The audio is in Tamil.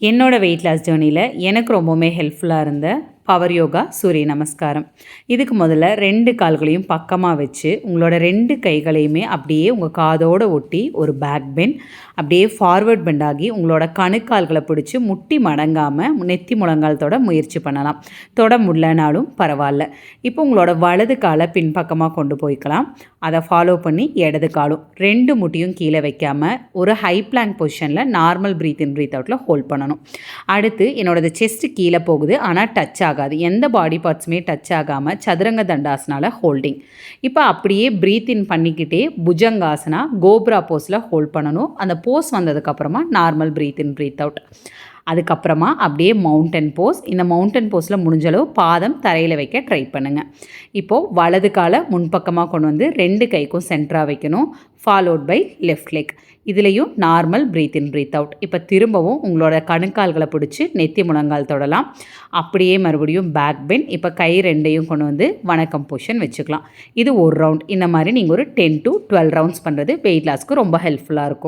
என்னோட வெயிட் லாஸ் ஜேர்னியில் எனக்கு ரொம்பவுமே ஹெல்ப்ஃபுல்லாக இருந்த பவர் யோகா சூரிய நமஸ்காரம். இதுக்கு முதல்ல 2 கால்களையும் பக்கமாக வச்சு உங்களோட 2 கைகளையுமே அப்படியே உங்கள் காதோடு ஒட்டி ஒரு பேக் பெண்ட், அப்படியே ஃபார்வர்ட் பெண்ட் ஆகி உங்களோட கணுக்கால்களை பிடிச்சி முட்டி மடங்காமல் நெத்தி முழங்காலத்தோட முயற்சி பண்ணலாம். தொட முடியலனாலும் பரவாயில்ல. இப்போ உங்களோட வலது காலை பின்பக்கமாக கொண்டு போய்க்கலாம். அதை ஃபாலோ பண்ணி இடது காலும் 2 முட்டியும் கீழே வைக்காமல் ஒரு ஹை பிளாங்க் பொசிஷனில் நார்மல் ப்ரீத் இன் ப்ரீத் அவுட்டில் ஹோல்ட் பண்ணணும். அடுத்து என்னோடது செஸ்ட்டு கீழே போகுது, ஆனால் டச் ஆகாது. எந்த பாடி பார்ட்ஸுமே டச் ஆகாமல் சதுரங்க தண்டாசனால ஹோல்டிங். இப்போ அப்படியே ப்ரீத் இன் பண்ணிக்கிட்டே புஜங்காசனா கோப்ரா போஸில் ஹோல்ட் பண்ணணும். அந்த போஸ் வந்ததுக்கப்புறமா normal breathe in breathe out. அதுக்கப்புறமா அப்படியே மவுண்டன் போஸ். இந்த மவுண்டன் போஸில் முடிஞ்சளவு பாதம் தரையில் வைக்க ட்ரை பண்ணுங்கள். இப்போது வலது காலை முன்பக்கமாக கொண்டு வந்து 2 கைக்கும் சென்டராக வைக்கணும். Followed by left leg. இதுலேயும் normal breathe in breathe out. இப்போ திரும்பவும் உங்களோட கணுக்கால்களை பிடிச்சி நெத்தி முழங்கால் தொடலாம். அப்படியே மறுபடியும் பேக் பெண்ட். இப்போ கை 2ஐயும் கொண்டு வந்து வணக்கம் பொசிஷன் வச்சுக்கலாம். இது ஒரு ரவுண்ட். இந்த மாதிரி நீங்கள் ஒரு 10 to 12 ரவுண்ட்ஸ் பண்ணுறது வெயிட் லாஸ்க்கு ரொம்ப ஹெல்ப்ஃபுல்லாக இருக்கும்.